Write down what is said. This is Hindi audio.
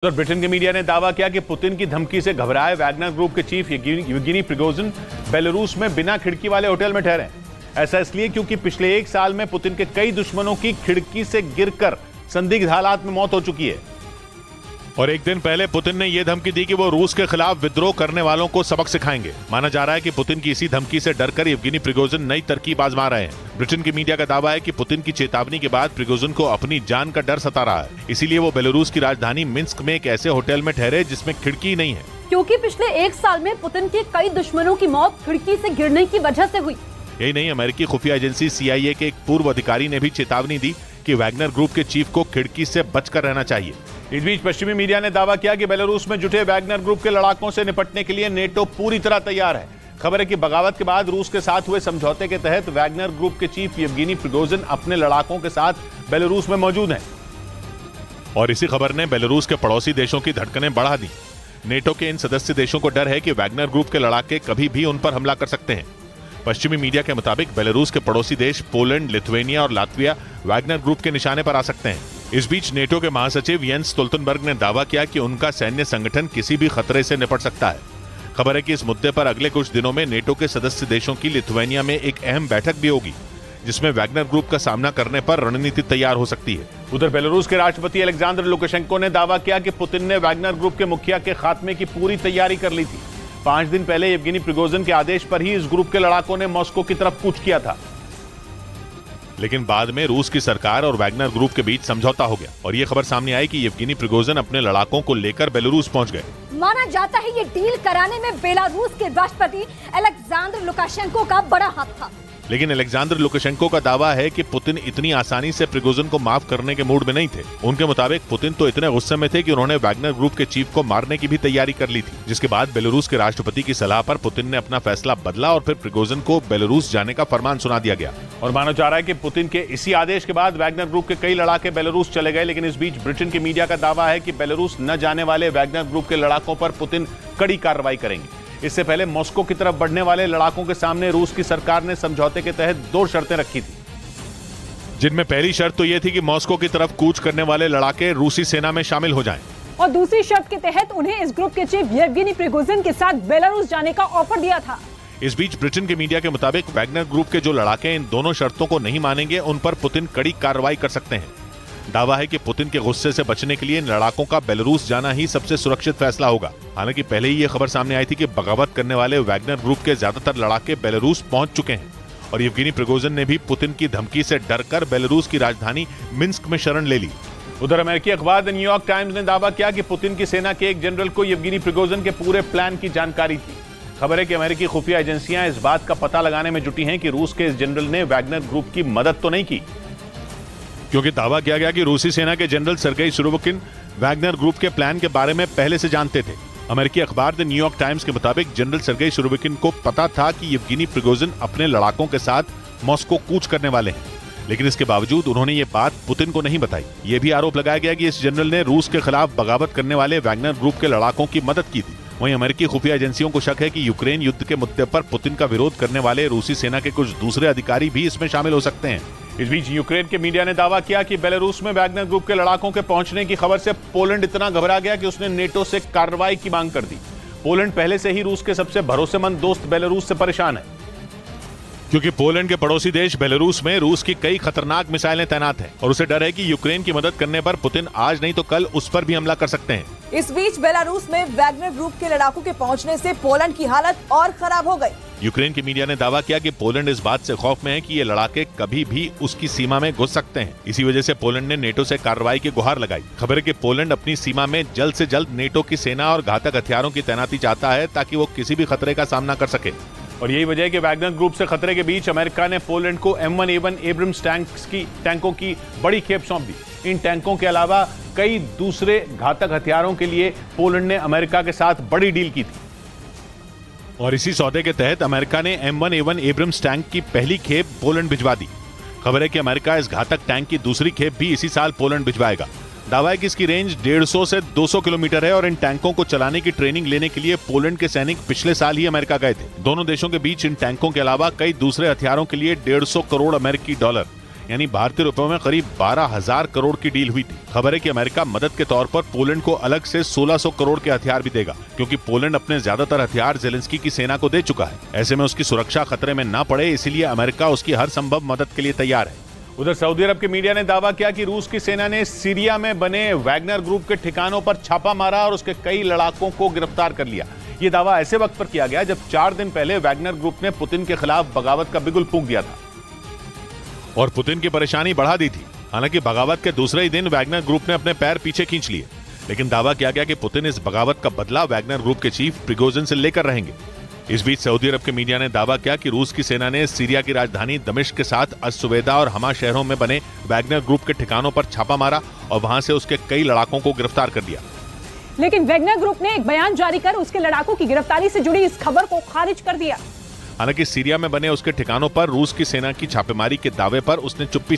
तो ब्रिटेन के मीडिया ने दावा किया कि पुतिन की धमकी से घबराए वैगनर ग्रुप के चीफ येवगेनी प्रिगोजिन बेलारूस में बिना खिड़की वाले होटल में ठहरे। ऐसा इसलिए क्योंकि पिछले एक साल में पुतिन के कई दुश्मनों की खिड़की से गिरकर संदिग्ध हालात में मौत हो चुकी है। और एक दिन पहले पुतिन ने यह धमकी दी कि वो रूस के खिलाफ विद्रोह करने वालों को सबक सिखाएंगे। माना जा रहा है कि पुतिन की इसी धमकी से डरकर येवगेनी प्रिगोजिन नई तरकीब आजमा रहे हैं। ब्रिटेन की मीडिया का दावा है कि पुतिन की चेतावनी के बाद प्रिगोजिन को अपनी जान का डर सता रहा है, इसीलिए वो बेलारूस की राजधानी मिन्स्क में एक ऐसे होटल में ठहरे जिसमें खिड़की नहीं है, क्योंकि पिछले एक साल में पुतिन के कई दुश्मनों की मौत खिड़की से गिरने की वजह से हुई। यही नहीं, अमेरिकी खुफिया एजेंसी CIA के एक पूर्व अधिकारी ने भी चेतावनी दी कि वैगनर ग्रुप के चीफ को खिड़की से बचकर रहना चाहिए। इस बीच पश्चिमी मीडिया ने दावा किया कि बेलारूस में जुटे वैगनर ग्रुप के लड़ाकों से निपटने के लिए नेटो पूरी तरह तैयार है। खबर है कि बगावत के बाद रूस के साथ हुए समझौते के तहत वैगनर ग्रुप के चीफ येवगेनी प्रिगोजिन अपने लड़ाकों के साथ बेलारूस में मौजूद हैं। और इसी खबर ने बेलारूस के पड़ोसी देशों की धड़कनें बढ़ा दी। नेटो के इन सदस्य देशों को डर है कि वैगनर ग्रुप के लड़ाके कभी भी उन पर हमला कर सकते हैं। पश्चिमी मीडिया के मुताबिक बेलारूस के पड़ोसी देश पोलैंड, लिथुआनिया और लातविया वैगनर ग्रुप के निशाने पर आ सकते हैं। इस बीच नेटो के महासचिव येंस स्टोल्टनबर्ग ने दावा किया कि उनका सैन्य संगठन किसी भी खतरे से निपट सकता है। खबर है कि इस मुद्दे पर अगले कुछ दिनों में नेटो के सदस्य देशों की लिथुआनिया में एक अहम बैठक भी होगी, जिसमें वैगनर ग्रुप का सामना करने पर रणनीति तैयार हो सकती है। उधर बेलारूस के राष्ट्रपति अलेक्जेंडर लुकाशेंको ने दावा किया कि पुतिन ने वैगनर ग्रुप के मुखिया के खात्मे की पूरी तैयारी कर ली थी। 5 दिन पहले येवगेनी प्रिगोजिन के आदेश पर ही इस ग्रुप के लड़ाकों ने मॉस्को की तरफ कूच किया था, लेकिन बाद में रूस की सरकार और वैगनर ग्रुप के बीच समझौता हो गया और ये खबर सामने आई कि येवगेनी प्रिगोजिन अपने लड़ाकों को लेकर बेलारूस पहुंच गए। माना जाता है ये डील कराने में बेलारूस के राष्ट्रपति अलेक्जेंडर लुकाशेंको का बड़ा हाथ था। लेकिन अलेक्जेंडर लुकाशेंको का दावा है कि पुतिन इतनी आसानी से प्रिगोजिन को माफ करने के मूड में नहीं थे। उनके मुताबिक पुतिन तो इतने गुस्से में थे कि उन्होंने वैगनर ग्रुप के चीफ को मारने की भी तैयारी कर ली थी, जिसके बाद बेलारूस के राष्ट्रपति की सलाह पर पुतिन ने अपना फैसला बदला और फिर प्रिगोजिन को बेलारूस जाने का फरमान सुना दिया गया। और माना जा रहा है कि पुतिन के इसी आदेश के बाद वैगनर ग्रुप के कई लड़ाके बेलारूस चले गए। लेकिन इस बीच ब्रिटेन की मीडिया का दावा है कि बेलारूस न जाने वाले वैगनर ग्रुप के लड़ाकों पर पुतिन कड़ी कार्रवाई करेंगे। इससे पहले मॉस्को की तरफ बढ़ने वाले लड़ाकों के सामने रूस की सरकार ने समझौते के तहत 2 शर्तें रखी थी, जिनमें पहली शर्त तो यह थी कि मॉस्को की तरफ कूच करने वाले लड़ाके रूसी सेना में शामिल हो जाएं। और दूसरी शर्त के तहत उन्हें इस ग्रुप के चीफ येवगेनी प्रिगोजिन के साथ बेलारूस जाने का ऑफर दिया था। इस बीच ब्रिटेन के मीडिया के मुताबिक वैगनर ग्रुप के जो लड़ाके इन दोनों शर्तों को नहीं मानेंगे, उन पर पुतिन कड़ी कार्रवाई कर सकते हैं। दावा है कि पुतिन के गुस्से से बचने के लिए इन लड़ाकों का बेलारूस जाना ही सबसे सुरक्षित फैसला होगा। हालांकि पहले ही ये खबर सामने आई थी कि बगावत करने वाले वैगनर ग्रुप के ज्यादातर लड़ाके बेलारूस पहुंच चुके हैं और येवगेनी प्रिगोजिन ने भी पुतिन की धमकी से डरकर बेलारूस की राजधानी मिन्स्क में शरण ले ली। उधर अमेरिकी अखबार द न्यूयॉर्क टाइम्स ने दावा किया कि पुतिन की सेना के एक जनरल को येवगेनी प्रिगोजिन के पूरे प्लान की जानकारी थी। खबर है कि अमेरिकी खुफिया एजेंसियां इस बात का पता लगाने में जुटी हैं कि रूस के इस जनरल ने वैगनर ग्रुप की मदद तो नहीं की, क्योंकि दावा किया गया कि रूसी सेना के general Sergei Surovikin Wagner group के प्लान के बारे में पहले से जानते थे। अमेरिकी अखबार द न्यूयॉर्क टाइम्स के मुताबिक जनरल सर्गेई सुरोविकिन को पता था कि येवगेनी प्रिगोजिन अपने लड़ाकों के साथ मॉस्को कूच करने वाले हैं, लेकिन इसके बावजूद उन्होंने ये बात पुतिन को नहीं बताई। ये भी आरोप लगाया गया कि इस जनरल ने रूस के खिलाफ बगावत करने वाले वैगनर ग्रुप के लड़ाकों की मदद की थी। वहीं अमेरिकी खुफिया एजेंसियों को शक है कि यूक्रेन युद्ध के मुद्दे पर पुतिन का विरोध करने वाले रूसी सेना के कुछ दूसरे अधिकारी भी इसमें शामिल हो सकते हैं। इस बीच यूक्रेन के मीडिया ने दावा किया कि बेलारूस में वैगनर ग्रुप के लड़ाकों के पहुंचने की खबर से पोलैंड इतना घबरा गया कि उसने नेटो से कार्रवाई की मांग कर दी। पोलैंड पहले से ही रूस के सबसे भरोसेमंद दोस्त बेलारूस से परेशान है, क्योंकि पोलैंड के पड़ोसी देश बेलारूस में रूस की कई खतरनाक मिसाइलें तैनात हैं और उसे डर है कि यूक्रेन की मदद करने पर पुतिन आज नहीं तो कल उस पर भी हमला कर सकते हैं। इस बीच बेलारूस में वैगनर ग्रुप के लड़ाकों के पहुंचने से पोलैंड की हालत और खराब हो गई। यूक्रेन की मीडिया ने दावा किया कि पोलैंड इस बात से खौफ में है कि ये लड़ाके कभी भी उसकी सीमा में घुस सकते हैं। इसी वजह से पोलैंड ने नेटो से कार्रवाई की गुहार लगाई। खबर है कि पोलैंड अपनी सीमा में जल्द से जल्द नेटो की सेना और घातक हथियारों की तैनाती चाहता है, ताकि वो किसी भी खतरे का सामना कर सके। और यही वजह है कि वैगनर ग्रुप से खतरे के बीच अमेरिका ने पोलैंड को M1A1 एब्रम्स टैंकों की बड़ी खेप सौंप दी। इन टैंकों के अलावा कई दूसरे घातक हथियारों के लिए पोलैंड ने अमेरिका के साथ बड़ी डील की थी। और इसी सौदे के तहत अमेरिका ने M1A1 एब्रम्स टैंक की पहली खेप पोलैंड भिजवा दी। खबर है कि अमेरिका इस घातक टैंक की दूसरी खेप भी इसी साल पोलैंड भिजवाएगा। दावा है कि इसकी रेंज 150 से 200 किलोमीटर है और इन टैंकों को चलाने की ट्रेनिंग लेने के लिए पोलैंड के सैनिक पिछले साल ही अमेरिका गए थे। दोनों देशों के बीच इन टैंकों के अलावा कई दूसरे हथियारों के लिए 150 करोड़ अमेरिकी डॉलर यानी भारतीय रुपयों में करीब 12,000 करोड़ की डील हुई थी। खबर है कि अमेरिका मदद के तौर पर पोलैंड को अलग से 1600 करोड़ के हथियार भी देगा, क्योंकि पोलैंड अपने ज्यादातर हथियार जेलेंस्की की सेना को दे चुका है। ऐसे में उसकी सुरक्षा खतरे में न पड़े, इसीलिए अमेरिका उसकी हर संभव मदद के लिए तैयार है। उधर सऊदी अरब के मीडिया ने दावा किया कि रूस की सेना ने सीरिया में बने वैगनर ग्रुप के ठिकानों पर छापा मारा और उसके कई लड़ाकों को गिरफ्तार कर लिया। यह दावा ऐसे वक्त पर किया गया जब 4 दिन पहले वैगनर ग्रुप ने पुतिन के खिलाफ बगावत का बिगुल फूंक दिया था और पुतिन की परेशानी बढ़ा दी थी। हालांकि बगावत के दूसरे ही दिन वैगनर ग्रुप ने अपने पैर पीछे खींच लिए, लेकिन दावा किया गया कि पुतिन इस बगावत का बदला वैगनर ग्रुप के चीफ प्रिगोजिन से लेकर रहेंगे। इस बीच सऊदी अरब के मीडिया ने दावा किया कि रूस की सेना ने सीरिया की राजधानी दमिश्क के साथ अस-सुवेदा और हमा शहरों में बने वैगनर ग्रुप के ठिकानों पर छापा मारा और वहां से उसके कई लड़ाकों को गिरफ्तार कर दिया। लेकिन वैगनर ग्रुप ने एक बयान जारी कर उसके लड़ाकों की गिरफ्तारी से जुड़ी इस खबर को खारिज कर दिया। हालांकि सीरिया में बने उसके ठिकानों पर रूस की सेना की छापेमारी के दावे पर उसने चुप्पी